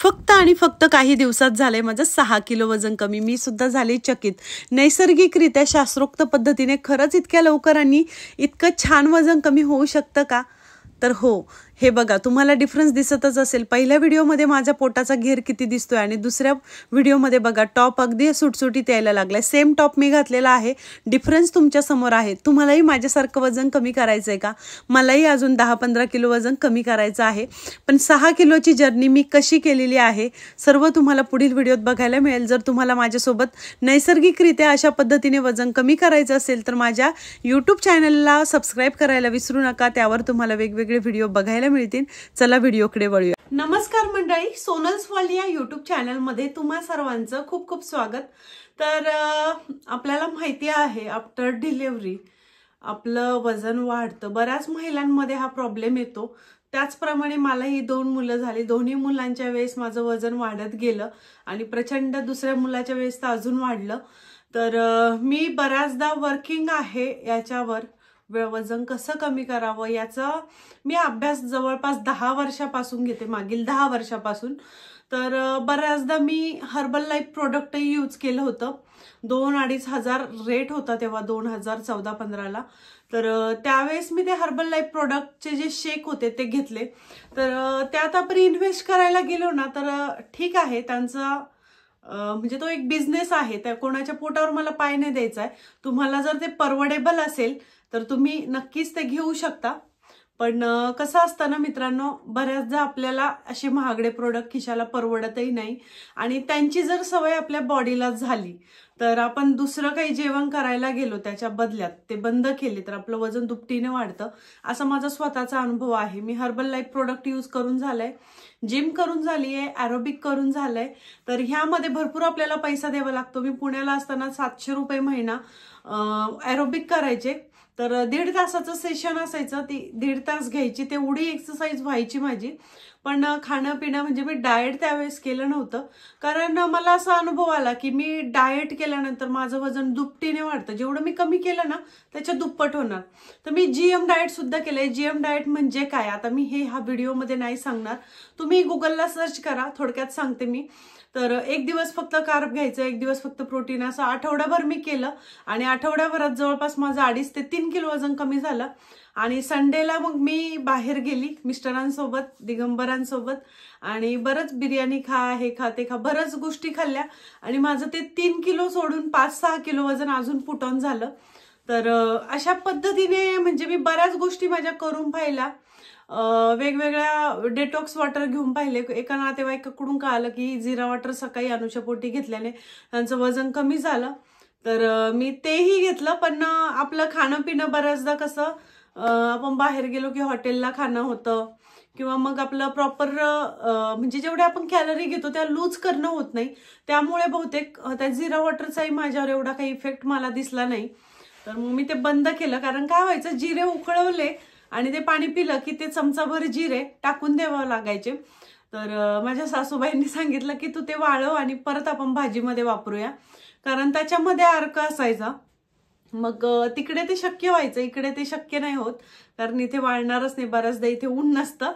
फक्त आणि फक्त काही दिवसात झालंय माझं 6 किलो वजन कमी। मी सुद्धा झाले चकित। नैसर्गिकरित्या शास्त्रोक्त पद्धतीने खरंच इतक्या लवकर आणि इतकं छान वजन कमी होऊ शकतं का? तर हो, हे बघा तुम्हाला डिफरन्स दिसतच असेल। पहिल्या व्हिडिओमध्ये माझ्या पोटाचा घेर किती दिसतोय आणि दुसऱ्या व्हिडिओमध्ये बघा टॉप अगदी सुटसुटीत यायला लागलाय। सेम टॉप मी घातलेला आहे, डिफरन्स तुमच्या समोर आहे। तुम्हालाही माझ्यासारखं वजन कमी करायचंय का? मलाही अजून 10-15 किलो वजन कमी करायचं आहे, पण 6 किलोची जर्नी मी कशी केलेली आहे सर्व तुम्हाला पुढील व्हिडिओत बघायला मिळेल। जर तुम्हाला माझ्यासोबत नैसर्गिकरित्या अशा पद्धतीने वजन कमी करायचं असेल तर माझ्या YouTube चॅनलला सबस्क्राइब करायला विसरू नका। त्यावर तुम्हाला वेगवेगळे व्हिडिओ बघायला मिळतील। चला व्हिडिओकडे वळूया। नमस्कार मंडळी, सोनल्स वर्ल्ड या YouTube चॅनल मध्ये तुम्हा सर्वांचं खूप खूप स्वागत। तर आपल्याला माहिती आहे आफ्टर डिलिव्हरी आपलं वजन वाढतं। बऱ्याच महिलांमध्ये हा प्रॉब्लेम येतो। त्याचप्रमाणे मलाही 2 मुलं झाली। दोन्ही मुलांच्या वेळेस माझं वजन वाढत गेलं आणि प्रचंड दुसऱ्या मुलाच्या वेळेस तर अजून वाढलं। तर मी बऱ्याचदा वर्किंग आहे याच्यावर वजन कसं कमी करावं याचा मी अभ्यास जवळपास 10 वर्षापासून घेते, मागील 10 वर्षापासून। तर बऱ्याचदा मी हर्बल लाईफ प्रोडक्टही यूज केलं होतं। 2-2.5 हजार रेट होता तेव्हा 2014-15ला। तर त्यावेळेस मी ते हर्बल लाईफ प्रोडक्टचे जे शेक होते ते घेतले। तर त्यात आपण इन्व्हेस्ट करायला गेलो ना तर ठीक आहे, त्यांचा म्हणजे तो एक बिझनेस आहे, त्या कोणाच्या पोटावर मला पाय नाही द्यायचा आहे। तुम्हाला जर ते परवडेबल असेल तर तुम्ही नक्कीच ते घेऊ शकता। पण कसं असतं ना मित्रांनो, बऱ्याचदा आपल्याला असे महागडे प्रोडक्ट खिशाला परवडतही नाही आणि त्यांची जर सवय आपल्या बॉडीला झाली तर आपण दुसरं काही जेवण करायला गेलो त्याच्या बदल्यात ते बंद केले तर आपलं वजन दुपटीने वाढतं। असा माझा स्वतःचा अनुभव आहे। मी हर्बल लाईफ प्रोडक्ट यूज करून झालंय, जिम करून झाली आहे, एरोबिक करून झालंय। तर ह्यामध्ये भरपूर आपल्याला पैसा द्यावा लागतो। मी पुण्याला असताना 700 रुपये महिना एरोबिक करायचे। तर 1.5 तासाचं सेशन असायचं, ती 1.5 तास घ्यायची, तेवढी एक्सरसाइज व्हायची माझी। पण खाणं पिणं म्हणजे मी डाएट त्यावेळेस केलं नव्हतं, कारण मला असा अनुभव आला की मी डाएट केल्यानंतर माझं वजन दुपटीने वाढतं। जेवढं मी कमी केलं ना त्याच्या दुप्पट होणार। तर मी जीएम डाएट सुद्धा केलंय। जीएम डाएट म्हणजे काय आता मी हा व्हिडिओमध्ये नाही सांगणार, तुम्ही गुगलला सर्च करा, थोडक्यात सांगते मी। तर 1 दिवस फक्त कार्ब घ्यायचं, 1 दिवस फक्त प्रोटीन, असं आठवड्याभर मी केलं आणि आठवड्याभरात जवळपास माझं 2.5 ते 3 किलो वजन कमी झालं। आणि संडेला मग मी बाहेर गेली मिस्टरांसोबत, दिगंबरांसोबत, आणि बरंच बिर्याणी खा, हे खा ते खा, बरंच गोष्टी खाल्ल्या आणि माझं ते 3 किलो सोडून 5-6 किलो वजन अजून पुट ऑन झालं। तर अशा पद्धतीने म्हणजे मी बऱ्याच गोष्टी माझ्या करून पाहिल्या। वेगवेगळ्या डेटॉक्स वॉटर घेऊन पाहिले। एका नातेवाईकाकडून कळालं की जिरा वॉटर सकाळी अनुषापोटी घेतल्याने त्यांचं वजन कमी झालं। तर मी तेही घेतलं। पण आपलं खाणं पिणं बऱ्याचदा कसं आपण बाहेर गेलो की हॉटेलला खाणं होतं किंवा मग आपलं प्रॉपर म्हणजे जेवढे आपण कॅलरी घेतो त्या लूज करणं होत नाही। त्यामुळे बहुतेक त्या जिरा वॉटरचाही माझ्यावर एवढा काही इफेक्ट मला दिसला नाही। तर मग मी ते बंद केलं, कारण काय व्हायचं, जिरे उकळवले आणि ते पाणी पिलं की ते चमचाभर जिरे टाकून द्यावं लागायचे। तर माझ्या सासूबाईंनी सांगितलं की तू ते वाळव आणि परत आपण भाजीमध्ये वापरूया, कारण त्याच्यामध्ये अर्क असायचा। मग तिकडे ते शक्य व्हायचं, इकडे ते शक्य नाही होत, कारण इथे वाळणारच नाही, बऱ्याचदा इथे ऊन नसतं।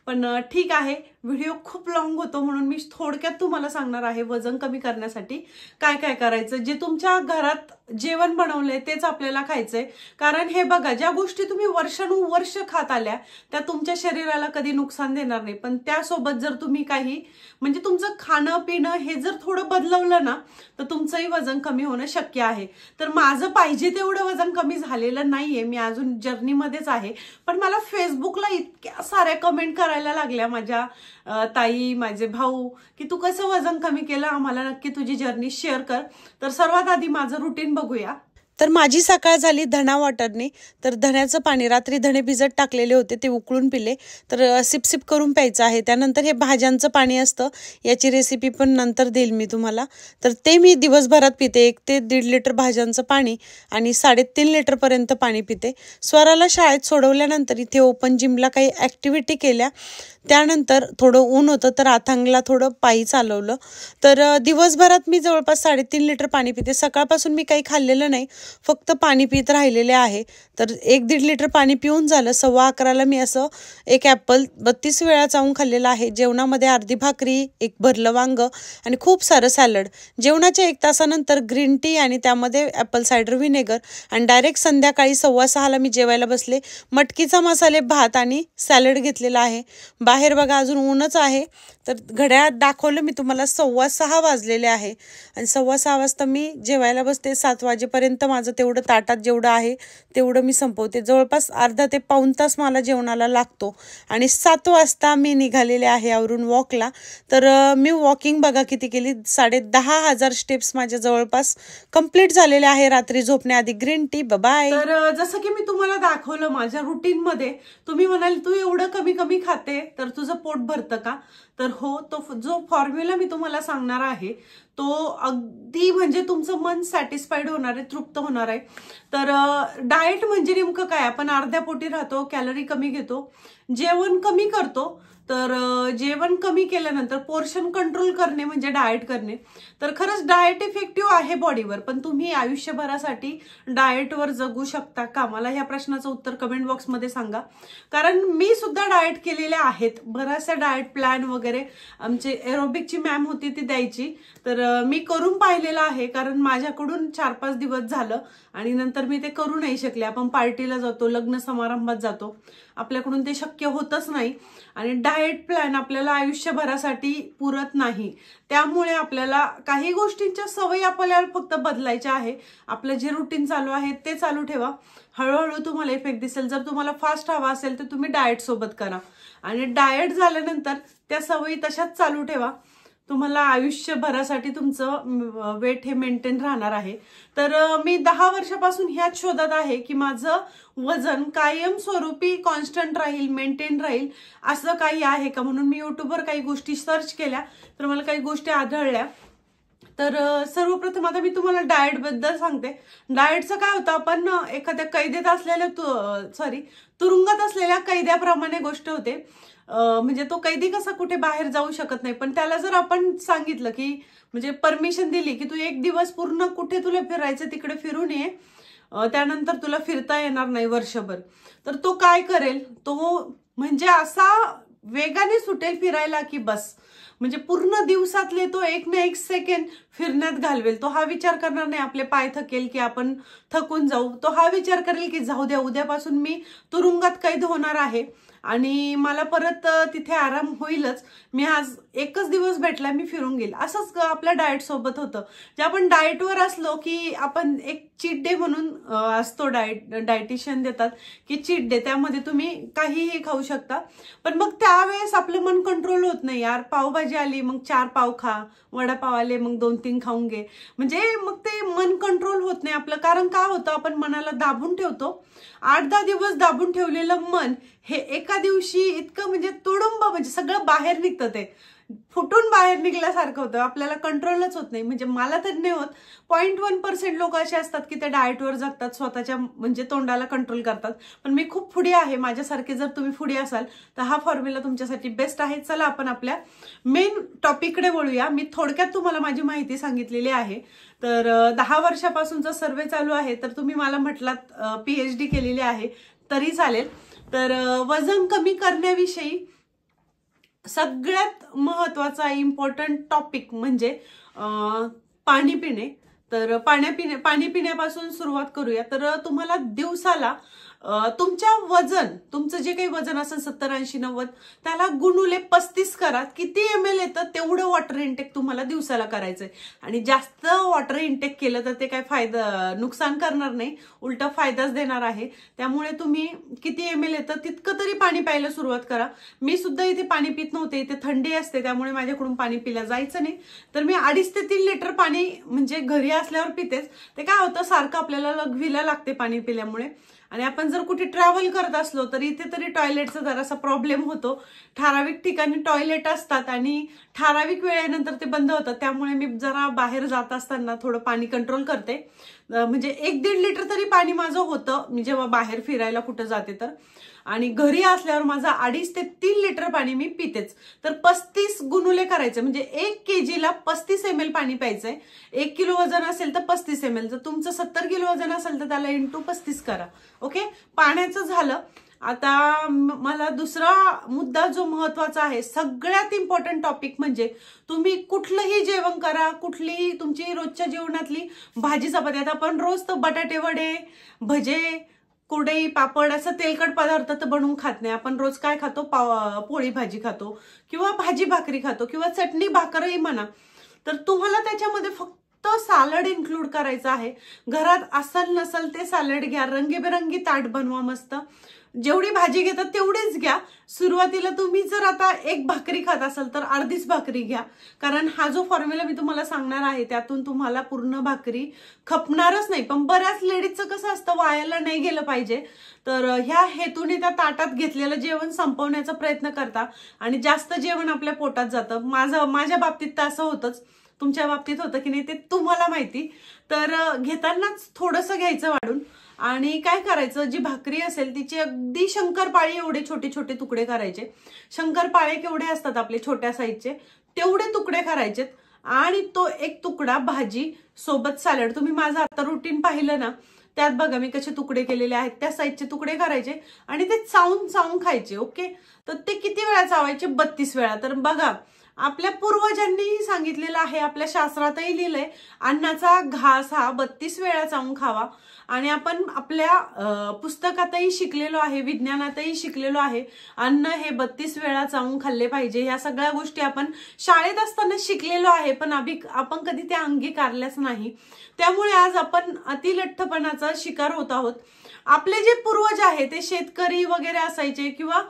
पण ठीक आहे, व्हिडिओ खूप लॉंग होतो म्हणून मी थोडक्यात तुम्हाला सांगणार आहे वजन कमी करण्यासाठी काय काय करायचं। जे तुमच्या घरात जेवण बनवलंय तेच आपल्याला खायचंय, कारण हे बघा, ज्या गोष्टी तुम्ही वर्षानुवर्ष खात आल्या त्या तुमच्या शरीराला कधी नुकसान देणार नाही। पण त्यासोबत जर तुम्ही काही म्हणजे तुमचं खाणं पिणं हे जर थोडं बदलवलं ना तर तुमचंही वजन कमी होणं शक्य आहे। तर माझं पाहिजे तेवढं वजन कमी झालेलं नाहीये, मी अजून जर्नीमध्येच आहे। पण मला फेसबुकला इतक्या साऱ्या कमेंट करायला लागल्या माझ्या ताई, माझे भाऊ, की तू कसं वजन कमी केलं, आम्हाला नक्की तुझी जर्नी शेअर कर। तर सर्वात आधी माझं रुटीन बघूया। तर माझी सकाळ झाली धणा वॉटरने। तर धण्याचं पाणी, रात्री धणे भिजत टाकलेले होते ते उकळून पिले, तर सिप सिप करून प्यायचं आहे। त्यानंतर हे भाज्यांचं पाणी असतं, याची रेसिपी पण नंतर देईल मी तुम्हाला। तर ते मी दिवसभरात पिते, 1 ते 1.5 लिटर भाज्यांचं पाणी आणि 3.5 लिटरपर्यंत पाणी पिते। स्वराला शाळेत सोडवल्यानंतर इथे ओपन जिमला काही ॲक्टिव्हिटी केल्या, त्यानंतर थोडं ऊन होतं तर आथांगला थोडं पायी चालवलं। तर दिवसभरात मी जवळपास 3.5 लिटर पाणी पिते। सकाळपासून मी काही खाल्लेलं नाही, फक्त पाणी पित राहिलेले आहे. तर 1-1.5 लिटर पाणी पिऊन झालं. 11:15ला मी असं एक ॲपल 32 वेळा चावून खाल्लेलं आहे. जेवणामध्ये अर्धी भाकरी, एक भरलं वांगं आणि खूप सारं सॅलड. जेवणाच्या 1 तासानंतर ग्रीन टी आणि त्यामध्ये ॲपल सायडर व्हिनेगर आणि डायरेक्ट संध्याकाळी 6:15ला मी जेवायला बसले. मटकीचा मसाले भात आणि सॅलड घेतलेला आहे. बाहेर बघा अजून ऊनच आहे. तर घड्याळात दाखवलं मी तुम्हाला 6:15 वाजलेले आहे आणि 6:15 वाजता मी जेवायला बसते. 7 वाजेपर्यंत माझं तेवढं ताटात जेवढं आहे तेवढं मी संपवते. जवळपास अर्धा ते पाऊण तास मला जेवणाला लागतो आणि 7 वाजता मी निघालेले आहे आवरून वॉकला. तर मी वॉकिंग बघा किती केली, 10,500 स्टेप्स माझ्या जवळपास कंप्लीट झालेले आहे रात्री झोपण्याआधी. Green tea. बाय. तर जसं की मी तुम्हाला दाखवलं माझ्या रुटीनमध्ये, तुम्ही म्हणाल तू एवढं कमी कमी खाते तर तुझं पोट भरतं का? तर हो, तो जो फॉर्म्युला मी तुम्हाला सांगणार आहे तो अगदी म्हणजे तुमचं मन सॅटिस्फाईड होणार आहे, तृप्त होणार आहे. तर डाएट म्हणजे नेमकं काय? आपण अर्ध्या पोटी राहतो, कॅलरी कमी घेतो, जेवण कमी करतो. तर जेवण कमी केल्यानंतर पोर्शन कंट्रोल करणे म्हणजे डाएट करणे. तर खरंच डाएट इफेक्टिव्ह आहे बॉडीवर, पण तुम्ही आयुष्यभरासाठी डाएटवर जगू शकता का? मला ह्या प्रश्नाचं उत्तर कमेंट बॉक्समध्ये सांगा. कारण मी सुद्धा डाएट केलेले आहेत, बऱ्याचशा डाएट प्लॅन वगैरे आमचे एरोबिकची मॅम होती ती द्यायची. तर मी करून पाहिलेलं आहे, कारण माझ्याकडून 4-5 दिवस झालं आणि नंतर मी ते करू नाही शकले. आपण पार्टीला जातो, लग्न समारंभात जातो, आपल्याकडून ते शक्य होतच नाही आणि डाएट प्लॅन आपल्याला आयुष्यभरासाठी पुरत नाही. त्यामुळे आपल्याला काही गोष्टींच्या सवयी आपल्याला फक्त बदलायच्या आहे. आपलं जे रुटीन चालू आहे ते चालू ठेवा, हळूहळू तुम्हाला इफेक्ट दिसेल. जर तुम्हाला फास्ट हवा असेल तर तुम्ही डाएट सोबत करा आणि डाएट झाल्यानंतर त्या सवयी तशाच चालू ठेवा. तुम्हाला आयुष्यभरासाठी तुमचं वेट हे मेंटेन राहणार आहे. तर मी 10 वर्षापासून ह्याच शोधात आहे की माझं वजन कायमस्वरूपी कॉन्स्टंट राहील, मेंटेन राहील, असं काही आहे का? म्हणून मी युट्यूबवर काही गोष्टी सर्च केल्या तर मला काही गोष्टी आढळल्या. तर सर्वप्रथम आता मी तुम्हाला डाएट बद्दल सांगते. डाएटचं काय होतं, आपण एखाद्या कैदेत असलेल्या तुरुंगात असलेल्या कैद्याप्रमाणे गोष्ट होते. म्हणजे तो कैदी कसा कुठे बाहेर जाऊ शकत नाही, पण त्याला जर आपण सांगितलं की म्हणजे परमिशन दिली की तू 1 दिवस पूर्ण कुठे तुला फिरायचं तिकडे फिरून ये, त्यानंतर तुला फिरता येणार नाही वर्षभर, तर तो काय करेल? तो म्हणजे असा वेगाने सुटेल फिरायला की बस, म्हणजे पूर्ण दिवसातले तो 1 ना 1 सेकंड फिरण्यात घालवेल. तो हा विचार करणार नाही आपले पाय थकेल की आपण थकून जाऊ. तो हा विचार करेल की जाऊ द्या, उद्यापासून मी तुरुंगात कैद होणार आहे आणि मला परत तिथे आराम होईलच. मी आज 1च दिवस भेटला, मी फिरून गेल. असंच आपल्या डाएट सोबत होतं. जे आपण डाएटवर असलो की आपण एक चीट डे म्हणून असतो, डाएटिशियन देतात की चीट डे, त्यामध्ये तुम्ही काहीही खाऊ शकता. पण मग त्यावेळेस आपलं मन कंट्रोल होत नाही. यार पावभाजी आली मग 4 पाव खा, वडापाव आले मग 2-3 खाऊन घे, म्हणजे मग ते मन कंट्रोल होत नाही आपलं. कारण काय होतं, आपण मनाला दाबून ठेवतो. 8-10 दिवस दाबून ठेवलेलं मन हे एका दिवशी इतकं म्हणजे तुडुंब म्हणजे सगळं बाहेर निघतं, ते फुटून बाहेर निघल्यासारखं होतं. आपल्याला कंट्रोलच होत नाही. म्हणजे मला तर नाही होत. 0.1% लोक असे असतात की ते डाएटवर जगतात, स्वतःच्या म्हणजे तोंडाला कंट्रोल करतात. पण मी खूप फुडी आहे. माझ्यासारखे जर तुम्ही फुडी असाल तर हा फॉर्म्युला तुमच्यासाठी बेस्ट आहे. चला आपण आपल्या मेन टॉपिककडे वळूया. मी थोडक्यात तुम्हाला माझी माहिती सांगितलेली आहे. तर 10 वर्षापासूनचा सर्वे चालू आहे. तर तुम्ही मला म्हटलात PhD केलेली आहे तरी चालेल. तर वजन कमी करण्याविषयी सगळ्यात महत्वाचा इम्पॉर्टंट टॉपिक म्हणजे पाणी पिणे. तर पाणी पिण्यापासून सुरुवात करूया. तर तुम्हाला दिवसाला तुमच्या वजन, तुमचं जे काही वजन असेल 70, 80, 90, त्याला गुणुले 35 करा. किती ml येतं तेवढं वॉटर इनटेक तुम्हाला दिवसाला करायचंय. आणि जास्त वॉटर इनटेक केलं तर ते काय नुकसान करणार नाही, उलट फायदाच देणार आहे. त्यामुळे तुम्ही किती ml येतं तितकं तरी पाणी प्यायला सुरुवात करा. मी सुद्धा इथे पाणी पित नव्हते, इथे थंडी असते त्यामुळे माझ्याकडून पाणी पिलं जायचं नाही. तर मी 2.5 ते 3 लिटर पाणी म्हणजे घरी असल्यावर पितेच. ते काय होतं, सारखं आपल्याला लघवीला लागते पाणी पिल्यामुळे. आणि आपण जर कुठे ट्रॅव्हल करत असलो तर इथे तरी टॉयलेटचा जरासा प्रॉब्लेम होतो. ठराविक ठिकाणी टॉयलेट असतात आणि ठराविक वेळेनंतर ते बंद होतात. त्यामुळे मी जरा बाहेर जात असताना थोडं पाणी कंट्रोल करते. म्हणजे 1-1.5 लिटर तरी पाणी माझं होतं मी जेव्हा बाहेर फिरायला कुठं जाते तर. आणि घरी असल्यावर माझा 2.5 ते 3 लिटर पाणी मी पितेच। तर 35 गुणुले करायचे म्हणजे 1 kg ला 35 ml पाणी प्यायचंय। 1 किलो वजन असेल तर 35 ml, जर तुमचं 70 किलो वजन असेल तर त्याला इंटू 35 करा। ओके, पाण्याचं झालं। आता मला दुसरा मुद्दा जो महत्वाचा आहे, सगळ्यात इम्पॉर्टंट टॉपिक म्हणजे तुम्ही कुठलंही जेवण करा, कुठलीही तुमची रोजच्या जीवनातली भाजी चपाती, आता आपण रोज तर बटाटे वडे, भजे, कुरडई, पापड असं तेलकट पदार्थ तर बनवून खात नाही आपण। रोज काय खातो, पोळी भाजी खातो किंवा भाजी भाकरी खातो किंवा चटणी भाकरही म्हणा। तर तुम्हाला त्याच्यामध्ये फक्त सॅलड इन्क्लूड करायचं आहे। घरात असल नसल ते सॅलड घ्या, रंगीबेरंगी ताट बनवा मस्त। जेवढी भाजी घेतात तेवढीच घ्या। सुरुवातीला तुम्ही जर आता 1 भाकरी खात असाल तर अर्धीच भाकरी घ्या, कारण हा जो फॉर्म्युला मी तुम्हाला सांगणार आहे त्यातून तुम्हाला पूर्ण भाकरी खपणारच नाही। पण बऱ्याच लेडीजचं कसं असतं, वायाला नाही गेलं पाहिजे, तर ह्या हेतूने त्या ताटात घेतलेलं जेवण संपवण्याचा प्रयत्न करता आणि जास्त जेवण आपल्या पोटात जातं। माझ्या बाबतीत तर असं होतंच, तुमच्या बाबतीत होतं की नाही ते तुम्हाला माहिती। तर घेतानाच थोडंसं घ्यायचं वाढून आणि काय करायचं, जी भाकरी असेल तिचे अगदी शंकरपाळी एवढे छोटे छोटे तुकडे करायचे। शंकरपाळे केवढे असतात आपले छोट्या साईजचे, तेवढे तुकडे करायचेत आणि तो एक तुकडा भाजी सोबत सॅलड। तुम्ही माझं आता रुटीन पाहिलं ना, त्यात बघा मी कसे तुकडे केलेले आहेत, त्या साईजचे तुकडे करायचे आणि ते चावून चावून खायचे। ओके, तर ते किती वेळा चावायचे, 32 वेळा। तर बघा, आपल्या पूर्वजांनीही सांगितलेलं आहे, आपल्या शास्त्रातही लिहिलंय, अन्नाचा घास हा 32 वेळा चावून खावा। आणि आपण आपल्या पुस्तकातही शिकलेलो आहे, विज्ञानातही शिकलेलो आहे, अन्न हे 32 वेळा चावून खाल्ले पाहिजे। या सगळ्या गोष्टी आपण शाळेत असताना शिकलेलो आहे, पण आपण कधी त्या अंगीकारल्याच नाही। त्यामुळे आज आपण अतिलठ्ठपणाचा शिकार होत आहोत। आपले जे पूर्वज आहे ते शेतकरी वगैरे असायचे किंवा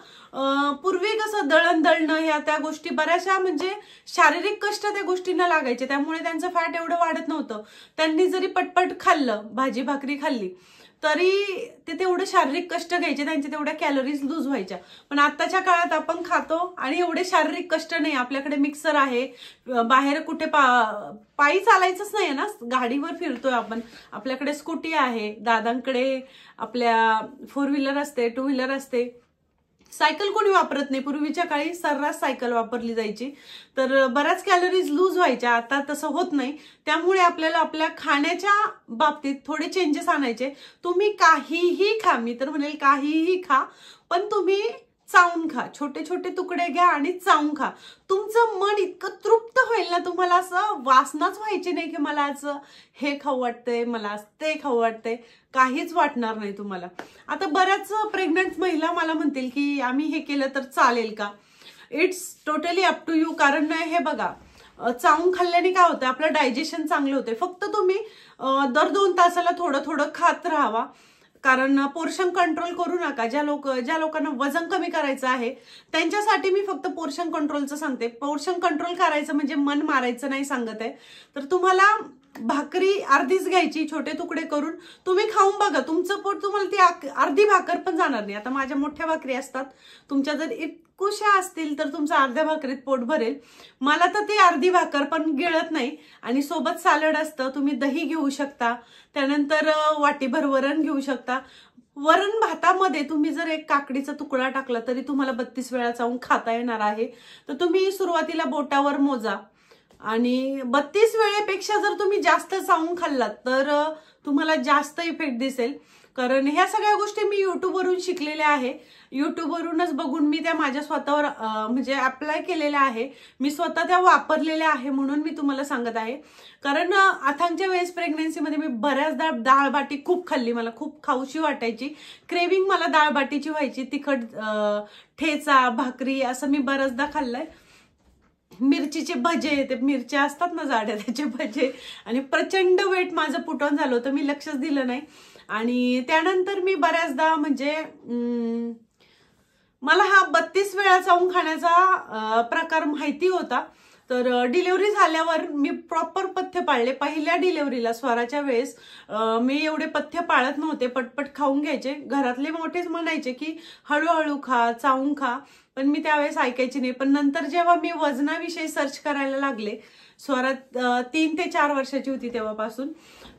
पूर्वी कसं दळण दळणं ह्या त्या गोष्टी बऱ्याचशा म्हणजे शारीरिक कष्ट त्या गोष्टींना लागायचे, त्यामुळे त्यांचं फॅट एवढं वाढत नव्हतं। त्यांनी जरी पटपट खाल्लं, भाजी भाकरी खाल्ली, तरी ते तेवढं शारीरिक कष्ट घ्यायचे, त्यांचे तेवढ्या कॅलरीज लूज व्हायच्या। पण आताच्या काळात आपण खातो आणि एवढे शारीरिक कष्ट नाही, आपल्याकडे मिक्सर आहे, बाहेर कुठे पायी चालायचंच नाही ना, गाडीवर फिरतोय आपण, आपल्याकडे स्कूटी आहे, दादांकडे आपल्या 4 व्हीलर असते, 2 व्हीलर असते, सायकल कोणी वापरत नाही। पूर्वीच्या काळी सर्रास सायकल वापरली जायची, तर बऱ्याच कॅलरीज लूज व्हायच्या, आता तसं होत नाही। त्यामुळे आपल्याला आपल्या खाण्याच्या बाबतीत थोडे चेंजेस आणायचे। तुम्ही काहीही खा, मी तर म्हणेल काहीही खा, पण तुम्ही चावून खा, छोटे छोटे तुकडे घ्या आणि चावून खा। तुमचं मन इतकं तृप्त होईल ना, तुम्हाला असं वासनाच व्हायची नाही की मला आज हे खाऊ वाटतंय, मला आज ते खाऊ वाटतंय, काहीच वाटणार नाही तुम्हाला। आता बऱ्याच प्रेग्नंट महिला मला म्हणतील की आम्ही हे केलं तर चालेल का? It's totally up to you. कारण हे बघा, चावून खाल्ल्याने काय होतं, आपलं डायजेशन चांगलं होते। फक्त तुम्ही दर 2 तासाला थोडं थोडं खात राहावा, कारण पोर्शन कंट्रोल करू नका। ज्या लोकांना वजन कमी करायचं आहे त्यांच्यासाठी मी फक्त पोर्शन कंट्रोलचं सांगते। पोर्शन कंट्रोल करायचं म्हणजे मन मारायचं नाही सांगत आहे। तर तुम्हाला भाकरी अर्धीच घ्यायची, छोटे तुकडे करून तुम्ही खाऊन बघा, तुमचं पोट तुम्हाला ती अर्धी भाकर पण जाणार नाही। आता माझ्या मोठ्या भाकरी असतात, तुमच्या जर इतकुशा असतील तर तुमचं अर्ध्या भाकरीत पोट भरेल। मला तर ती अर्धी भाकर पण गिळत नाही आणि सोबत सॅलड असतं, तुम्ही दही घेऊ शकता, त्यानंतर वाटीभर वरण घेऊ शकता। वरण भातामध्ये तुम्ही जर एक काकडीचा तुकडा टाकला तरी तुम्हाला 32 वेळा चावून खाता येणार आहे। तर तुम्ही सुरुवातीला बोटावर मोजा आणि 32 वेळेपेक्षा जर तुम्ही जास्त चावून खाल्लात तर तुम्हाला जास्त इफेक्ट दिसेल। कारण ह्या सगळ्या गोष्टी मी युट्यूबवरून शिकलेल्या आहे, युट्यूबवरूनच बघून मी त्या माझ्या स्वतःवर म्हणजे अप्लाय केलेल्या आहे, मी स्वतः त्या वापरलेल्या आहे, म्हणून मी तुम्हाला सांगत आहे। कारण अथांगच्या वेळेस प्रेग्नन्सीमध्ये मी बऱ्याचदा डाळ बाटी खूप खाल्ली, मला खूप खाऊशी वाटायची, क्रेविंग मला डाळ बाटीची व्हायची, तिखट ठेचा भाकरी असं मी बऱ्याचदा खाल्लंय। मिरचीचे भजे, ते मिरच्या असतात ना जाड्या, त्याचे भजे, आणि प्रचंड वेट माझं पुट ऑन झालं होतं, मी लक्षच दिलं नाही। आणि त्यानंतर मी बऱ्याचदा म्हणजे मला हा 32 वेळा चावून खाण्याचा प्रकार माहिती होता। तर डिलिव्हरी झाल्यावर मी प्रॉपर पथ्य पाळले। पहिल्या डिलिव्हरीला स्वराच्या वेळेस मी एवढे पथ्य पाळत नव्हते, पटपट खाऊन घ्यायचे। घरातले मोठेच म्हणायचे की हळूहळू खा, चावून खा, पण मी त्यावेळेस ऐकायची नाही. पण नंतर जेव्हा मी वजनाविषयी सर्च करायला लागले, स्वरात 3 ते 4 वर्षाची होती तेव्हापासून,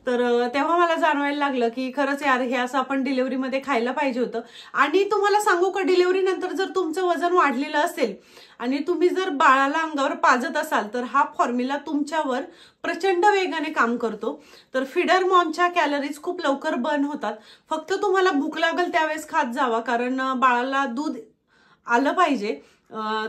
तर तेव्हा मला जाणवायला लागलं की खरंच यार हे असं आपण डिलिव्हरीमध्ये खायला पाहिजे होतं. आणि तुम्हाला सांगू का, डिलिव्हरी नंतर जर तुमचं वजन वाढलेलं असेल आणि तुम्ही जर बाळाला अंगावर पाजत असाल तर हा फॉर्म्युला तुमच्यावर प्रचंड वेगाने काम करतो. तर फिडर मॉमच्या कॅलरीज खूप लवकर बर्न होतात. फक्त तुम्हाला भूक लागेल त्यावेळेस खात जावा, कारण बाळाला दूध आलं पाहिजे.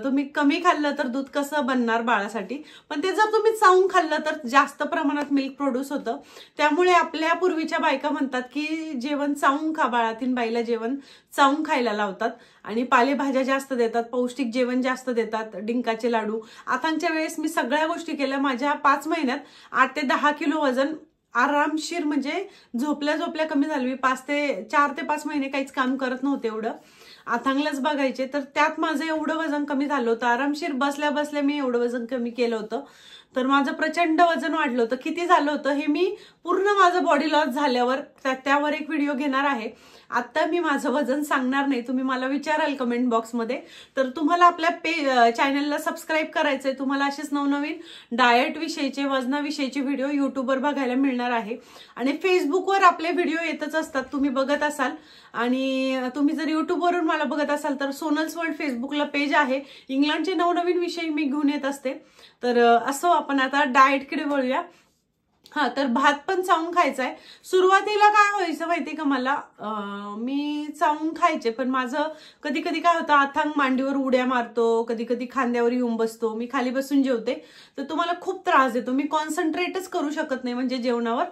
तुम्ही कमी खाल्लं तर दूध कसं बनणार बाळासाठी, पण ते जर तुम्ही चावून खाल्लं तर जास्त प्रमाणात मिल्क प्रोड्यूस होतं. त्यामुळे आपल्या पूर्वीच्या बायका म्हणतात की जेवण चावून खा, बाळातीन बाईला जेवण चावून खायला लावतात आणि पालेभाज्या जास्त देतात, पौष्टिक जेवण जास्त देतात, डिंकाचे लाडू. आताच्या वेळेस मी सगळ्या गोष्टी केल्या. माझ्या 5 महिन्यात 8 ते 10 किलो वजन आरामशीर, म्हणजे झोपल्या कमी झाली. मी 4 ते 5 महिने काहीच काम करत नव्हते, एवढं आथांगलंच बघायचे. तर त्यात माझं एवढं वजन कमी झालं होतं. आरामशीर बसल्या मी एवढं वजन कमी केलं होतं. तर माझं प्रचंड वजन वाढलं होतं. किती झालं होतं हे मी पूर्ण माझं बॉडी लॉस झाल्यावर त्यावर एक व्हिडिओ घेणार आहे. आता मी माझं वजन सांगणार नाही, तुम्ही मला विचाराल कमेंट बॉक्समध्ये. तर तुम्हाला आपल्या चॅनलला सबस्क्राईब करायचंय. तुम्हाला असेच नवनवीन डाएट विषयीचे, वजनाविषयीचे व्हिडिओ युट्यूबवर बघायला मिळणार आहे. आणि फेसबुकवर आपले व्हिडिओ येतच असतात, तुम्ही बघत असाल. आणि तुम्ही जर युट्यूबवरून मला बघत असाल तर सोनल्स वर्ल्ड फेसबुकला पेज आहे. इंग्लंडचे नवनवीन विषय मी घेऊन येत असते. तर असं आपण आता डाएटकडे वळूया. तर भात पण चावून खायचा आहे. सुरुवातीला काय व्हायचं माहिती का, मला मी चावून खायचे, पण माझं कधी कधी काय होतं, अथांग मांडीवर उड्या मारतो, कधी कधी खांद्यावर येऊन बसतो. मी खाली बसून जेवते तर तुम्हाला खूप त्रास देतो. मी कॉन्सन्ट्रेटच करू शकत नाही म्हणजे जेवणावर.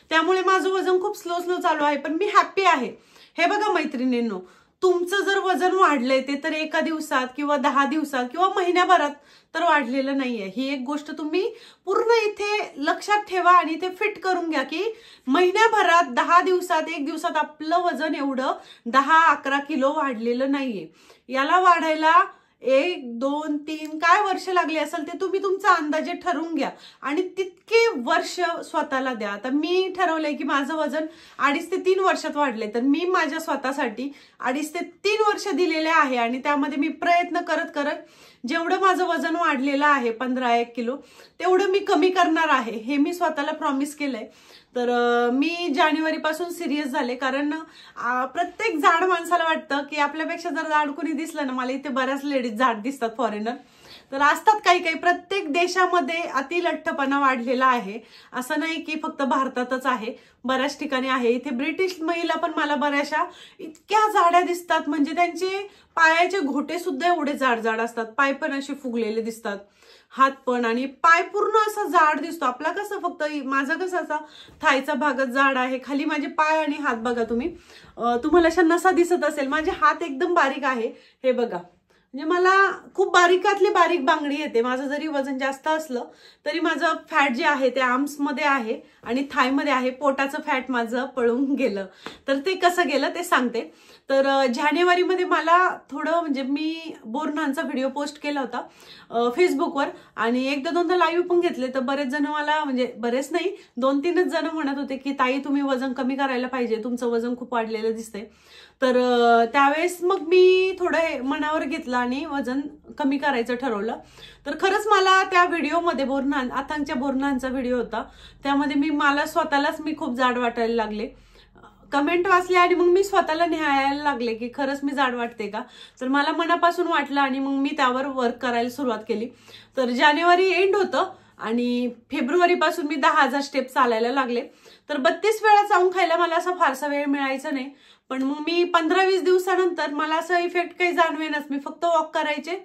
त्यामुळे माझं वजन खूप स्लो चालू आहे, पण मी हॅप्पी आहे. हे बघा मैत्रिणींनो, तुमचं जर वजन वाढलंय ते तर एका दिवसात किंवा 10 दिवसात किंवा महिन्याभरात तर वाढलेलं नाहीये. ही एक गोष्ट तुम्ही पूर्ण इथे लक्षात ठेवा आणि ते फिट करून घ्या की महिन्याभरात, 10 दिवसात, 1 दिवसात आपलं वजन एवढं 10-11 किलो वाढलेलं नाहीये. याला वाढायला 1, 2, 3 काय वर्ष लागले असेल ते तुम्ही तुमचा अंदाजे ठरवून घ्या आणि तितके वर्ष स्वतःला द्या. आता मी ठरवलंय की माझं वजन 2.5 ते 3 वर्षात वाढले, तर मी माझ्या स्वतःसाठी 2.5 ते 3 वर्ष दिलेले आहे. आणि त्यामध्ये मी प्रयत्न करत जेवढं माझं वजन वाढलेलं आहे 15-1 किलो, तेवढं मी कमी करणार आहे, हे मी स्वतःला प्रॉमिस केलंय. तर मी जानेवारीपासून सिरियस झाले, कारण प्रत्येक जाड माणसाला वाटतं की आपल्यापेक्षा जर जाड कोणी दिसलं ना, मला इथे बऱ्याच लेडीज जाड दिसतात, फॉरेनर तर असतात काही. प्रत्येक देशामध्ये अतिलठ्ठपणा वाढलेला आहे. असं नाही की फक्त भारतातच आहे, बऱ्याच ठिकाणी आहे. इथे ब्रिटिश महिला पण मला बऱ्याचशा इतक्या जाड्या दिसतात, म्हणजे त्यांचे पायाचे घोटे सुद्धा एवढे जाड असतात, पाय पण असे फुगलेले दिसतात, हात पण, आणि पाय पूर्ण असा जाड दिसतो. आपला कसं फक्त, माझा कसं असा थायचा भागच जाड आहे, खाली माझे पाय आणि हात बघा तुम्ही, तुम्हाला अशा नसा दिसत असेल. माझे हात एकदम बारीक आहे, हे बघा, म्हणजे मला खूप बारीकातली बारीक बांगडी येते. माझं जरी वजन जास्त असलं तरी माझं फॅट जे आहे ते आर्म्समध्ये आहे आणि थायमध्ये आहे. पोटाचं फॅट माझं पळून गेलं. तर ते कसं गेलं ते सांगते. तर जानेवारीमध्ये मला थोडं, म्हणजे मी बोरनांचा व्हिडिओ पोस्ट केला होता फेसबुकवर आणि 1-2दा लाईव्ह पण घेतले. तर बरेच जण मला, म्हणजे बरेच नाही, 2-3च जण म्हणत होते की ताई तुम्ही वजन कमी करायला पाहिजे, तुमचं वजन खूप वाढलेलं दिसतंय. तर त्यावेळेस मग मी थोडं मनावर घेतलं आणि वजन कमी करायचं ठरवलं. तर खरंच मला त्या व्हिडिओमध्ये अथांगच्या बोरनांचा व्हिडिओ होता, त्यामध्ये मला स्वतःलाच खूप जाड वाटायला लागले. कमेंट वाचले आणि मग मी स्वतःला न्यायाला लागले की खरंच मी जाड वाटते का. तर मला मनापासून वाटलं आणि मग मी त्यावर वर्क करायला सुरुवात केली. तर जानेवारी एंड होतं आणि फेब्रुवारीपासून मी 10,000 स्टेप चालायला लागले. तर 32 वेळा चावून खायला मला असा फारसा वेळ मिळायचा नाही, पण मग मी 15-20 दिवसानंतर मला असं इफेक्ट काही जाणवेनच. मी फक्त वॉक करायचे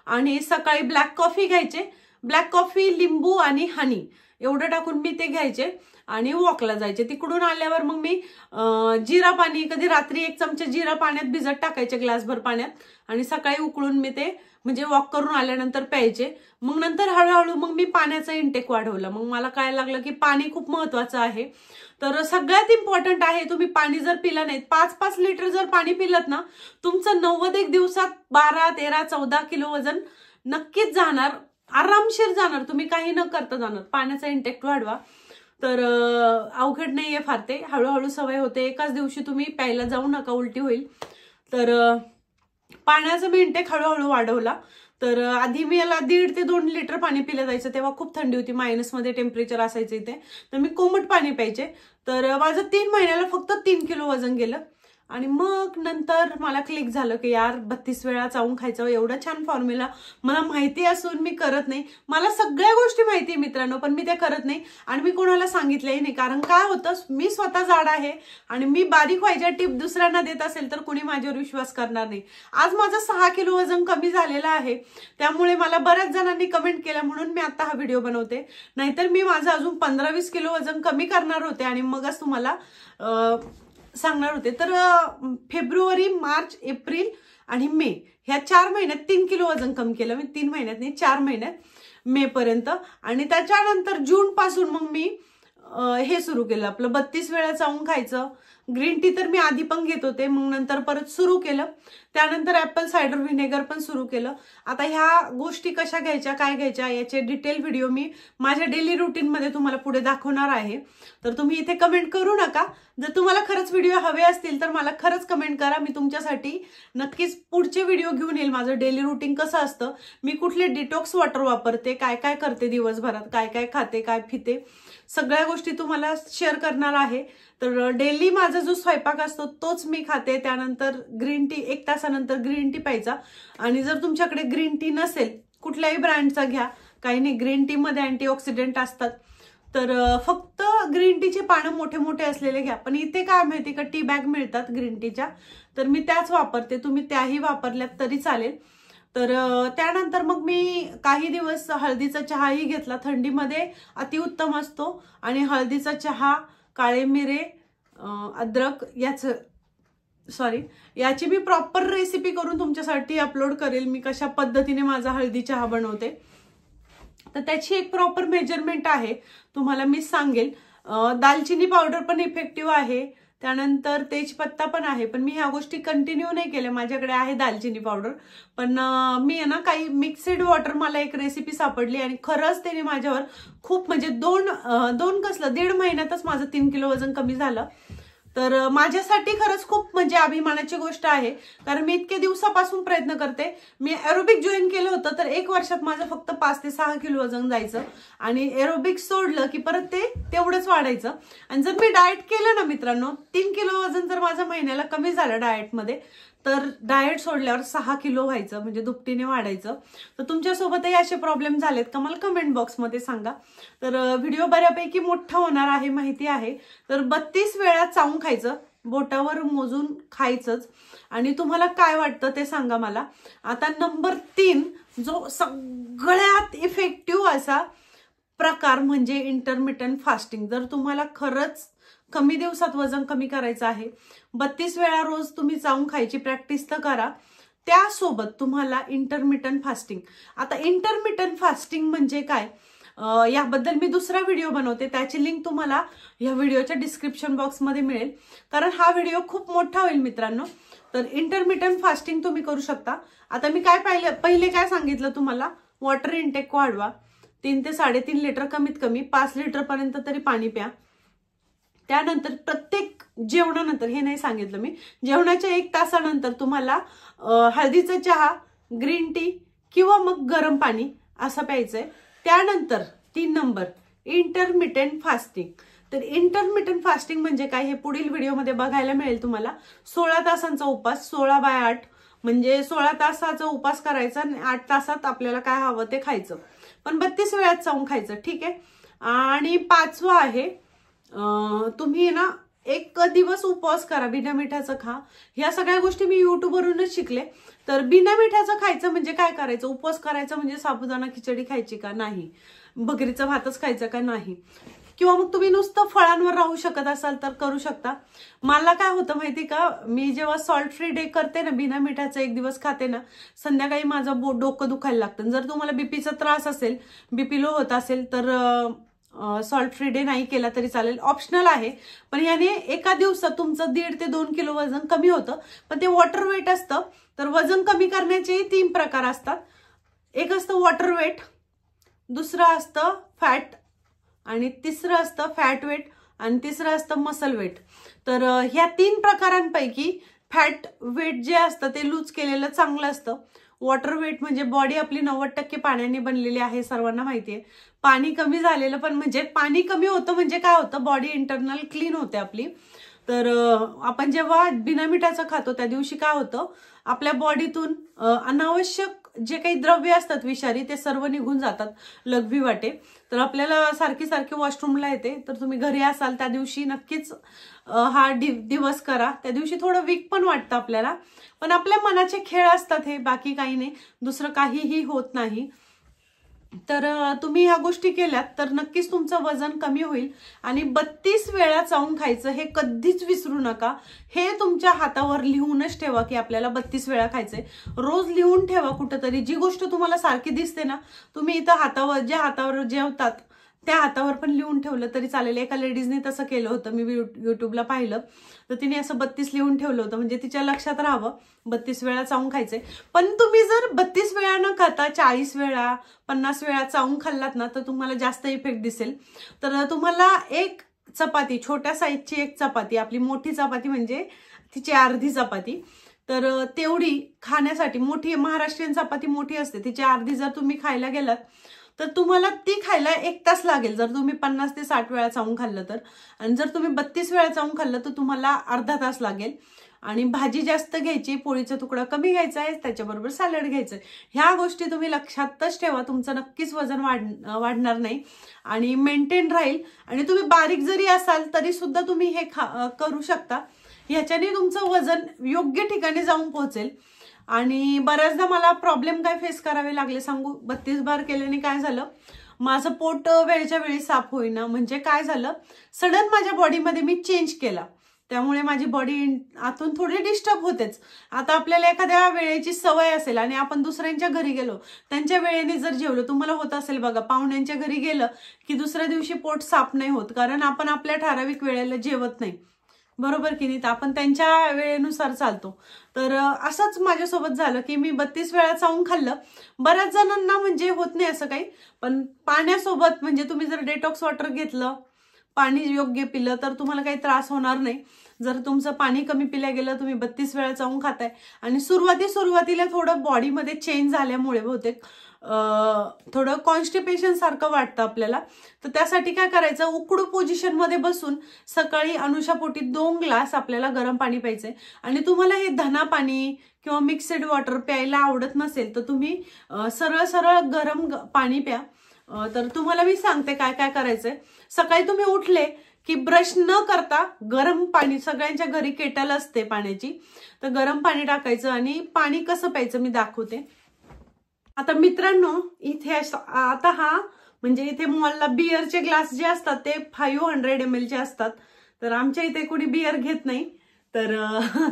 आणि सकाळी ब्लॅक कॉफी घ्यायचे. ब्लॅक कॉफी, लिंबू आणि हनी एवढं टाकून मी ते घ्यायचे आणि वॉकला जायचे. तिकडून आल्यावर मग मी जिरा पाणी, कधी रात्री 1 चमचा जिरा पाण्यात भिजत टाकायचे, ग्लासभर पाण्यात, आणि सकाळी उकळून मी ते, म्हणजे वॉक करून आल्यानंतर प्यायचे. मग नंतर हळूहळू मग मी पाण्याचा इंटेक वाढवला. मग मला कळायला लागलं की पाणी खूप महत्वाचं आहे. तर सगळ्यात इम्पॉर्टंट आहे, तुम्ही पाणी जर पिलं नाही, 5-5 लिटर जर पाणी पिलत ना, तुमचं 91 दिवसात 12, 13, 14 किलो वजन नक्कीच जाणार, आरामशीर जाणार, तुम्ही काही न करता जाणार. पाण्याचा इंटेक वाढवा. तर अवघड नाहीये फार, ते हळूहळू सवय होते. एकाच दिवशी तुम्ही प्यायला जाऊ नका, उलटी होईल. तर पाण्याचं मी इंटेक हळूहळू वाढवला. तर आधी मी याला 1.5 ते 2 लिटर पाणी पिलं जायचं, तेव्हा खूप थंडी होती, मायनसमध्ये टेम्परेचर असायचं इथे. तर मी कोमट पाणी प्यायचे. तर माझं 3 महिन्याला फक्त 3 किलो वजन गेलं. आणि मग नंतर मला क्लिक झालं की यार 32 वेळा चावून खायचं, एवढा छान फॉर्म्युला मला माहिती असून मी करत नाही. मला सगळ्या गोष्टी माहिती आहे मित्रांनो, पण मी त्या करत नाही आणि मी कोणाला सांगितलंही नाही. कारण काय होतं, मी स्वतः जाड आहे आणि मी बारीक व्हायच्या टिप दुसऱ्यांना देत असेल तर कुणी माझ्यावर विश्वास करणार नाही. आज माझं 6 किलो वजन कमी झालेलं आहे, त्यामुळे मला बऱ्याच जणांनी कमेंट केल्या म्हणून मी आता हा व्हिडिओ बनवते. नाहीतर मी माझं अजून 15-20 किलो वजन कमी करणार होते आणि मगच तुम्हाला सांगणार होते. तर फेब्रुवारी, मार्च, एप्रिल आणि मे ह्या 4 महिन्यात 3 किलो वजन कमी केलं मी. 3 महिन्यात नाही, 4 महिन्यात, मे पर्यंत. आणि त्याच्यानंतर जून पासून मग मी हे सुरू केलं, आपलं 32 वेळा चावून खायचं. ग्रीन टी तर मी आधी पण घेत होते, मग नंतर परत सुरू केलं. त्यानंतर ॲपल सायडर व्हिनेगर पण सुरू केलं. आता ह्या गोष्टी कशा घ्यायच्या, काय घ्यायच्या, याचे डिटेल व्हिडिओ मी माझ्या डेली रुटीनमध्ये तुम्हाला पुढे दाखवणार आहे. तर तुम्ही इथे कमेंट करू नका. जर तुम्हाला खरंच व्हिडिओ हवे असतील तर मला खरंच कमेंट करा. मी तुमच्यासाठी नक्कीच पुढचे व्हिडिओ घेऊन येईल. माझं डेली रुटीन कसं असतं, मी कुठले डिटॉक्स वॉटर वापरते, काय काय करते दिवसभरात, काय काय खाते, काय पिते, सगळ्या गोष्टी तुम्हाला शेअर करणार आहे. तर डेली माझा जो स्वयंपाक असतो तोच मी खाते. त्यानंतर ग्रीन टी, 1 तासानंतर ग्रीन टी प्यायचा. आणि जर तुमच्याकडे ग्रीन टी नसेल, कुठल्याही ब्रँडचा घ्या, काही नाही, ग्रीन टी मध्ये अँटीऑक्सिडंट असतात. तर फक्त ग्रीन टीचे पानं मोठे मोठे असलेले घ्या. पण इथे काय माहिती का, टी बॅग मिळतात ग्रीन टीच्या, तर मी त्याच वापरते. तुम्ही त्याही वापरल्यात तरी चालेल. तर त्यानंतर मग मी काही दिवस हळदीचा चहाही घेतला. थंडीमध्ये अतिउत्तम असतो. आणि हळदीचा चहा, काळे मिरे, अद्रक याची मी प्रॉपर रेसिपी करून तुमच्यासाठी अपलोड करेल. मी कशा पद्धतीने माझा हळदी चहा बनवते, तर त्याची एक प्रॉपर मेजरमेंट आहे, तुम्हाला मी सांगेल. दालचिनी पावडर पण इफेक्टिव्ह आहे. त्यानंतर तेजपत्ता पण आहे, पण मी ह्या गोष्टी कंटिन्यू नाही केल्या. माझ्याकडे आहे दालचिनी पावडर, पण मी आहे ना काही मिक्सेड वॉटर, मला एक रेसिपी सापडली आणि खरंच त्याने माझ्यावर खूप, म्हणजे 1.5 महिन्यातच माझं 3 किलो वजन कमी झालं. तर माझ्यासाठी खरंच खूप म्हणजे अभिमानाची गोष्ट आहे. कारण मी इतके दिवसापासून प्रयत्न करते. मी एरोबिक जॉईन केलं होतं, तर 1 वर्षात माझं फक्त 5 ते 6 किलो वजन जायचं आणि एरोबिक सोडलं की परत ते तेवढंच वाढायचं. आणि जर मी डाएट केलं ना मित्रांनो, 3 किलो वजन जर माझं महिन्याला कमी झालं डाएटमध्ये, तर डाएट सोडल्यावर 6 किलो व्हायचं, म्हणजे दुपटीने वाढायचं. तर तुमच्यासोबतही असे प्रॉब्लेम झालेत का मला कमेंट बॉक्समध्ये सांगा. तर व्हिडिओ बऱ्यापैकी मोठा होणार आहे, माहिती आहे. तर 32 वेळा चावून खायचं, बोटावर मोजून खायचंच. आणि तुम्हाला काय वाटतं ते सांगा मला. आता नंबर 3 जो सगळ्यात इफेक्टिव्ह असा प्रकार म्हणजे इंटरमिटंट फास्टिंग. जर तुम्हाला खरंच कमी दिवसात वजन कमी करायचं आहे, 32 वेळा रोज तुम्ही चावून खायची प्रॅक्टिस तर करा. त्यासोबत तुम्हाला इंटरमिटंट फास्टिंग. आता इंटरमिटंट फास्टिंग म्हणजे काय, याबद्दल मी दुसरा व्हिडिओ बनवते, त्याची लिंक तुम्हाला या व्हिडिओच्या डिस्क्रिप्शन बॉक्समध्ये मिळेल. कारण हा व्हिडिओ खूप मोठा होईल मित्रांनो. तर इंटरमिटंट फास्टिंग तुम्ही करू शकता. आता मी काय पहिले काय सांगितलं तुम्हाला, वॉटर इंटेक वाढवा. 3 ते 3.5 लिटर, कमीत कमी 5 लिटर पर्यंत तरी पाणी प्या. त्यानंतर प्रत्येक जेवणानंतर, हे नाही सांगितलं मी, जेवणाच्या 1 तासानंतर तुम्हाला हळदीचा चहा, ग्रीन टी किंवा मग गरम पाणी असं प्यायचंय. त्यानंतर 3 नंबर इंटरमिटंट फास्टिंग. तर इंटरमिटंट फास्टिंग म्हणजे काय हे पुढील व्हिडिओमध्ये बघायला मिळेल तुम्हाला. 16 तासांचा उपास, 16/8 म्हणजे 16 तासाचा उपास करायचा आणि 8 तासात आपल्याला काय हवं ते खायचं, पण 32 वेळात चावून खायचं, ठीक आहे. आणि 5वं आहे, तुम्ही ना 1 दिवस उपवास करा, बिना मिठाचं खा. ह्या सगळ्या गोष्टी मी युट्यूबवरूनच शिकले. तर बिना मिठाचं खायचं म्हणजे काय करायचं, उपवास करायचं म्हणजे साबुदाणा खिचडी खायची का नाही, भगरीचा भातच खायचा का नाही, किंवा मग तुम्ही नुसतं फळांवर राहू शकत असाल तर करू शकता. मला काय होतं माहिती का, मी जेव्हा सॉल्ट फ्री डे करते ना, बिना मिठाचं 1 दिवस खाते ना, संध्याकाळी माझं डोकं दुखायला लागतं. जर तुम्हाला बीपीचा त्रास असेल, बीपी लो होत असेल, तर सॉल्ट फ्री डे नाही केला तरी चालेल, ऑप्शनल आहे. पण याने एका दिवसात तुमचं 1.5 ते 2 किलो वजन कमी होतं. पण ते वॉटर वेट असतं. तर वजन कमी करण्याचे 3 प्रकार असतात. एक असतं वॉटर वेट, दुसरं असतं फॅट, आणि तिसरं असतं फॅट वेट, आणि तिसरं असतं मसल वेट. तर ह्या 3 प्रकारांपैकी फॅट वेट जे असतं ते लूज केलेलं चांगलं असतं. वॉटर वेट म्हणजे बॉडी आपली 90% पाण्याने बनलेली आहे, सर्वांना माहिती आहे. पाणी कमी झालेलं पण म्हणजे पाणी कमी होतं म्हणजे काय होतं, बॉडी इंटरनल क्लीन होते आपली. तर आपण जेव्हा बिना मिठाचं खातो त्या दिवशी काय होतं, आपल्या बॉडीतून अनावश्यक जे काही द्रव्य असतात विषारी ते सर्व निघून जातात लघवी वाटे. तर आपल्याला सारखी सारखी वॉशरूमला येते. तर तुम्ही घरी असाल त्या दिवशी नक्कीच हा दिवस करा. त्या दिवशी थोडं वीक पण वाटतं आपल्याला, पण आपल्या मनाचे खेळ असतात हे, बाकी काही नाही, दुसरं काहीही होत नाही. तर तुम्ही ह्या गोष्टी केल्यात तर नक्कीच तुमचं वजन कमी होईल. आणि 32 वेळा चावून खायचं हे कधीच विसरू नका. हे तुमच्या हातावर लिहूनच ठेवा की आपल्याला 32 वेळा खायचंय. रोज लिहून ठेवा कुठंतरी. जी गोष्ट तुम्हाला सारखी दिसते ना, तुम्ही इथं हातावर, ज्या हातावर जेवतात त्या हातावर पण लिहून ठेवलं तरी चालेल. एका लेडीजने तसं केलं होतं, मी युट्यूबला पाहिलं. तर तिने असं 32 लिहून ठेवलं होतं, म्हणजे तिच्या लक्षात राहावं 32 वेळा चावून खायचंय. पण तुम्ही जर 32 वेळा न खाता 40 वेळा 50 वेळा चावून खाल्लात ना, तर तुम्हाला जास्त इफेक्ट दिसेल. तर तुम्हाला एक चपाती, छोट्या साईजची एक चपाती, आपली मोठी चपाती म्हणजे तिची अर्धी चपाती, तर तेवढी खाण्यासाठी, मोठी महाराष्ट्रीयन चपाती मोठी असते, तिची अर्धी जर तुम्ही खायला गेलात तर तुम्हाला ती खायला 1 तास लागेल, जर तुम्ही 50 ते 60 वेळा चावून खाल्लं तर. आणि जर तुम्ही 32 वेळा चावून खाल्लं तर तुम्हाला अर्धा तास लागेल. आणि भाजी जास्त घ्यायची, पोळीचा तुकडा कमी घ्यायचा आहे, त्याच्याबरोबर सॅलड घ्यायचं. ह्या गोष्टी तुम्ही लक्षातच ठेवा, तुमचं नक्कीच वजन वाढणार नाही आणि मेंटेन राहील. आणि तुम्ही बारीक जरी असाल तरी सुद्धा तुम्ही हे करू शकता. ह्याच्याने तुमचं वजन योग्य ठिकाणी जाऊन पोहोचेल. आणि बऱ्याचदा मला प्रॉब्लेम काय फेस करावे लागले सांगू. 32 बार केल्याने काय झालं, माझं पोट वेळच्या वेळी साफ होईना. म्हणजे काय झालं, सडन माझ्या बॉडीमध्ये मी चेंज केला, त्यामुळे माझी बॉडी आतून थोडी डिस्टर्ब होतेच. आता आपल्याला एखाद्या वेळेची सवय असेल आणि आपण दुसऱ्यांच्या घरी गेलो, त्यांच्या वेळेने जर जेवलो, तुम्हाला होत असेल बघा, पाहुण्यांच्या घरी गेलं की दुसऱ्या दिवशी पोट साफ नाही होत, कारण आपण आपल्या ठराविक वेळेला जेवत नाही, बरोबर की नाही. तर आपण त्यांच्या वेळेनुसार चालतो. तर असंच माझ्यासोबत झालं की मी 32 वेळा चावून खाल्लं. बऱ्याच जणांना म्हणजे होत नाही असं काही, पण पाण्यासोबत म्हणजे तुम्ही जर डेटॉक्स वॉटर घेतलं, पाणी योग्य पिलं तर तुम्हाला काही त्रास होणार नाही. जर तुमचं पाणी कमी पिल्या गेलं, तुम्ही 32 वेळा चावून खाताय आणि सुरुवातीला थोडं बॉडीमध्ये चेंज झाल्यामुळे बहुतेक थोडं कॉन्स्टिपेशन सारखं वाटतं आपल्याला. तर त्यासाठी काय करायचं, उकडू पोझिशन मध्ये बसून सकाळी अनुशापोटी 2 ग्लास आपल्याला गरम पाणी प्यायचंय. आणि तुम्हाला हे धना पाणी किंवा मिक्सड वॉटर प्यायला आवडत नसेल तर तुम्ही सरळ सरळ गरम पाणी प्या. तर तुम्हाला मी सांगते काय काय करायचंय. सकाळी तुम्ही उठले की ब्रश न करता गरम पाणी, सगळ्यांच्या घरी केटल असते पाण्याची, तर गरम पाणी टाकायचं आणि पाणी कसं प्यायचं मी दाखवते. आता मित्रांनो, इथे आता हा म्हणजे इथे मॉलला बिअरचे ग्लास जे असतात ते 500 ml चे असतात. तर आमच्या इथे कोणी बिअर घेत नाही, तर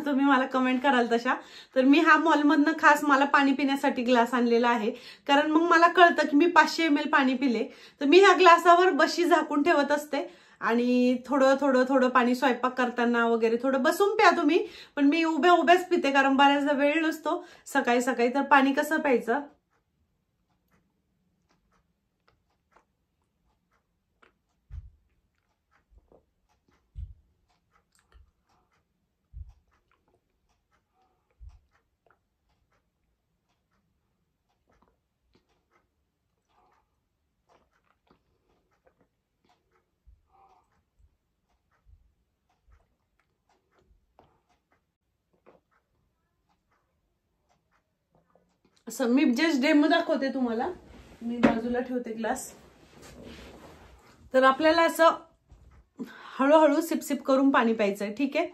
तुम्ही मला कमेंट कराल तशा. तर मी हा मॉलमधनं खास मला पाणी पिण्यासाठी ग्लास आणलेला आहे, कारण मग मला कळतं की मी 500 ml पाणी पिले तर मी ह्या ग्लासावर बशी झाकून ठेवत असते आणि थोडं थोडं थोडं पाणी स्वयंपाक करताना वगैरे थोडं बसून प्या तुम्ही, पण मी उभ्या उभ्याच पिते कारण बऱ्याचदा वेळ नसतो सकाळी सकाळी. तर पाणी कसं प्यायचं, असं मी जस्ट डेमो दाखवते तुम्हाला. मी बाजूला ठेवते ग्लास. तर आपल्याला असं हळूहळू सिप करून पाणी प्यायचंय, ठीक आहे.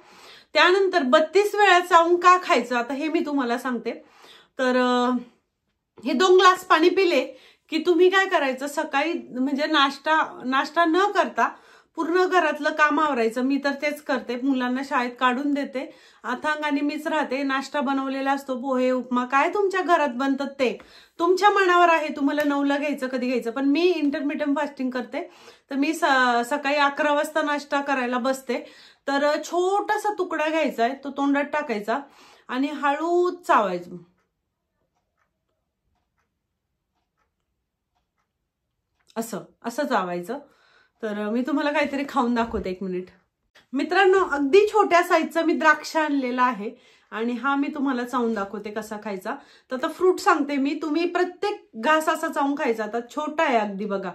त्यानंतर 32 वेळा चावून का खायचं आता हे मी तुम्हाला सांगते. तर हे 2 ग्लास पाणी पिले की तुम्ही काय करायचं, सकाळी म्हणजे नाश्ता न करता पूर्ण घरातलं काम आवरायचं. मी तर तेच करते, मुलांना शाळेत काढून देते, अथांग आणि मीच राहते. नाश्ता बनवलेला असतो, पोहे उपमा काय तुमच्या घरात बनतात ते तुमच्या मनावर आहे, तुम्हाला 9ला घ्यायचं कधी घ्यायचं. पण मी इंटरमिडियंट फास्टिंग करते, तर मी सकाळी 11 वाजता नाश्ता करायला बसते. तर छोटासा तुकडा घ्यायचा आहे, तो तोंडात टाकायचा आणि हळू चावायचं, असं असं चावायचं. तर मी तुम्हाला काहीतरी खाऊन दाखवते, 1 मिनिट. मित्रांनो, अगदी छोट्या साईजचा मी द्राक्ष आणलेला आहे आणि हा मी तुम्हाला चावून दाखवते कसा खायचा. तर आता फ्रूट सांगते मी, तुम्ही प्रत्येक घास असा चावून खायचा. आता छोटा आहे अगदी बघा.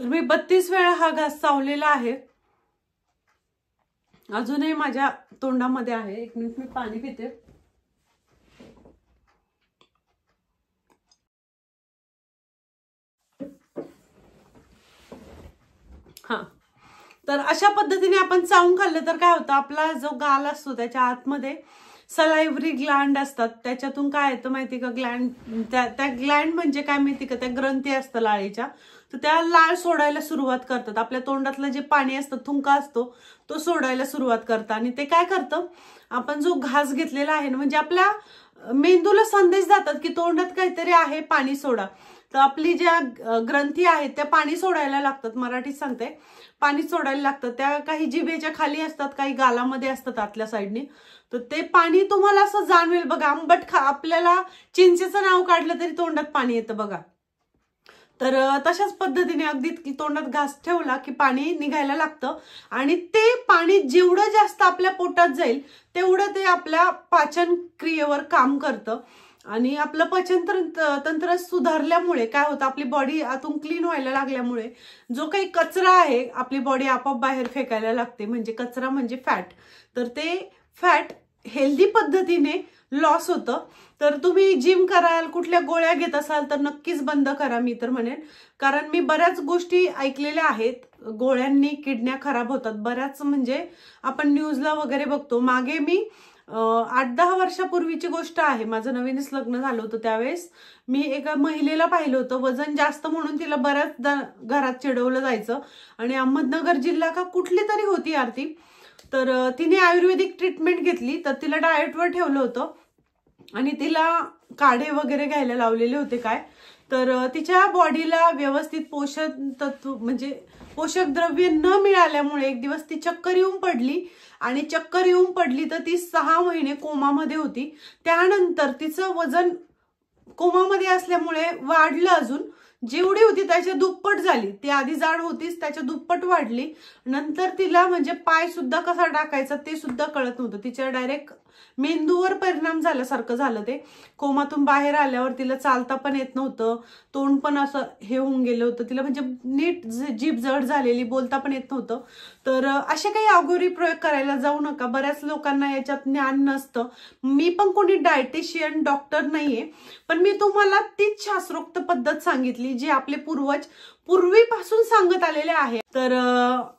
तर मी 32 वेळा हा घास चावलेला आहे. अजूनही माझ्या तोंडामध्ये आहे. एक मिनिट मी पाणी पिते. हा, तर अशा पद्धतीने आपण चावून खाल्लं तर काय होतं, आपला जो गाल असतो त्याच्या आतमध्ये सलाइव्हरी ग्लँड असतात. त्याच्यातून काय येतं माहिती का, ग्लँड त्या ग्लँड म्हणजे काय माहिती का, त्या ग्रंथी असतं लाळेच्या, तर त्या लाळ सोडायला सुरुवात करतात. आपल्या तोंडातलं जे पाणी असतं, थुंका असतो, तो सोडायला सुरुवात करतात. आणि ते काय करतं, आपण जो घास घेतलेला आहे ना, म्हणजे आपल्या मेंदूला संदेश जातात की तोंडात काहीतरी आहे, पाणी सोडा. तर आपली ज्या ग्रंथी आहेत त्या पाणी सोडायला लागतात. मराठीत सांगते, पाणी सोडायला लागतं. त्या काही जिभेच्या खाली असतात, काही गालामध्ये असतात आतल्या साईडने. तर ते पाणी तुम्हाला असं जाणवेल बघा. आंबट आपल्याला चिंचेचं नाव काढलं तरी तोंडात पाणी येतं बघा. तर तशाच पद्धतीने अगदी तोंडात घास ठेवला की पाणी निघायला लागतं. आणि ते पाणी जेवढं जास्त आपल्या पोटात जाईल तेवढं ते आपल्या पाचन क्रियेवर काम करतं. आणि आपलं पचन तंत्र सुधारल्यामुळे काय होतं, आपली बॉडी आतून क्लीन व्हायला लागल्यामुळे जो काही कचरा आहे आपली बॉडी आपोआप बाहेर फेकायला लागते. म्हणजे कचरा म्हणजे फॅट. तर ते फॅट हेल्दी पद्धतीने लॉस होतं. तर तुम्ही जिम कराल, कुठल्या गोळ्या घेत असाल तर नक्कीच बंद करा, मी तर म्हणेन. कारण मी बऱ्याच गोष्टी ऐकलेल्या आहेत, गोळ्यांनी किडन्या खराब होतात बऱ्याच. म्हणजे आपण न्यूजला वगैरे बघतो. मागे मी 8-10 वर्षापूर्वीची गोष्ट आहे, माझं नवीनच लग्न झालं होतं. त्यावेळेस मी एका महिलेला पाहिलं होतं, वजन जास्त म्हणून तिला बऱ्याच घरात चिडवलं जायचं. आणि अहमदनगर जिल्हा का कुठली तरी होती आरती, तर तिने आयुर्वेदिक ट्रीटमेंट घेतली. तर तिला डाएटवर ठेवलं होतं आणि तिला काढे वगैरे घ्यायला लावलेले होते काय. तर तिच्या बॉडीला व्यवस्थित पोषक तत्व म्हणजे पोषक द्रव्य न मिळाल्यामुळे एक दिवस ती चक्कर येऊन पडली. आणि चक्कर येऊन पडली तर ती 6 महिने कोमामध्ये होती. त्यानंतर तिचं वजन कोमामध्ये असल्यामुळे वाढलं, अजून जेवढी होती त्याच्या दुप्पट झाली. ती आधी जाड होतीच, त्याच्या दुप्पट वाढली. नंतर तिला म्हणजे पाय सुद्धा कसा टाकायचा ते सुद्धा कळत नव्हतं. तिच्या डायरेक्ट मेंदूवर परिणाम झाल्यासारखं झालं. ते कोमातून बाहेर आल्यावर तिला चालता पण येत नव्हतं, तोंड पण असं हे होऊन गेलं होतं तिला, म्हणजे नीट जीभ जड झालेली, बोलता पण येत नव्हतं. तर असे काही अघोरी प्रयोग करायला जाऊ नका. बऱ्याच लोकांना याच्यात ज्ञान नसतं. मी पण कोणी डायटिशियन डॉक्टर नाहीये, पण मी तुम्हाला तीच शास्त्रोक्त पद्धत सांगितली जी आपले पूर्वज पूर्वीपासून सांगत आलेले आहे. तर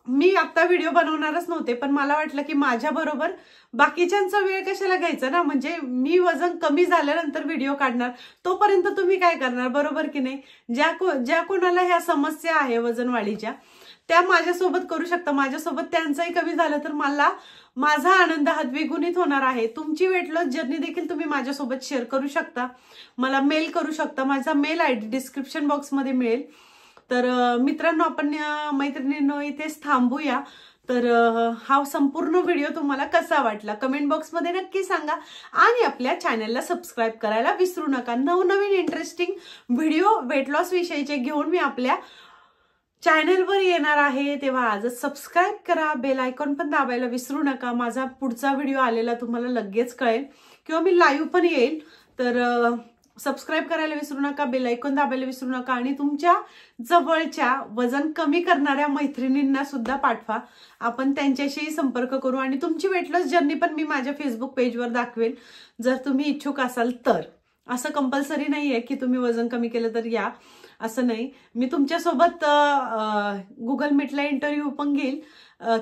मी आता व्हिडिओ बनवणारच नव्हते, पण मला वाटलं की माझ्या बरोबर बाकीच्यांचा वेळ कशाला घ्यायचा ना. म्हणजे मी वजन कमी झाल्यानंतर व्हिडिओ काढणार, तोपर्यंत तुम्ही काय करणार, बरोबर की नाही. ज्या कोणाला ह्या समस्या आहे वजन वाढीच्या, त्या माझ्यासोबत करू शकता. माझ्यासोबत त्यांचाही कमी झालं तर मला माझा आनंद हा द्विगुणित होणार आहे. तुमची वेट लॉस जर्नी देखील तुम्ही माझ्यासोबत शेअर करू शकता, मला मेल करू शकता. माझा मेल आयडी डिस्क्रिप्शन बॉक्समध्ये मिळेल. तर मित्रांनो, आपण मैत्रिणींनो इथेच थांबूया. तर हा संपूर्ण व्हिडिओ तुम्हाला कसा वाटला कमेंट बॉक्समध्ये नक्की सांगा. आणि आपल्या चॅनलला सबस्क्राईब करायला विसरू नका. नवनवीन इंटरेस्टिंग व्हिडिओ वेट लॉस विषयीचे घेऊन मी आपल्या चॅनलवर येणार आहे. तेव्हा आजच सबस्क्राईब करा, बेल आयकॉन पण दाबायला विसरू नका. माझा पुढचा व्हिडिओ आलेला तुम्हाला लगेच कळेल किंवा मी लाईव्ह पण येईल. तर सबस्क्राईब करायला विसरू नका, बेल आयकॉन दाबायला विसरू नका. आणि तुमच्या जवळच्या वजन कमी करणाऱ्या मैत्रिणींना सुद्धा पाठवा, आपण त्यांच्याशी संपर्क करू. आणि तुमची वेट लॉस जर्नी पण मी माझ्या फेसबुक पेजवर दाखवेल, जर तुम्ही इच्छुक असाल तर. असं कंपल्सरी नाहीये की तुम्ही वजन कमी केलं तर या, असं नाही. मी तुमच्यासोबत गुगल मीटला इंटरव्ह्यू पण घेईल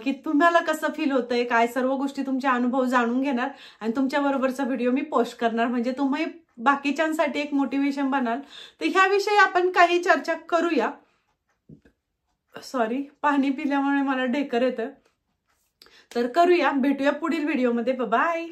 की तुम्हाला कसं फील होतंय, काय सर्व गोष्टी तुमचे अनुभव जाणून घेणार आणि तुमच्या बरोबरचा व्हिडिओ मी पोस्ट करणार. म्हणजे तुम्ही बाकीच्यांसाठी एक मोटिवेशन बनाल. तर ह्याविषयी आपण काही चर्चा करूया. सॉरी, पाणी पिल्यामुळे मला ढेकर येतं. तर करूया, भेटूया पुढील व्हिडिओमध्ये. बाय.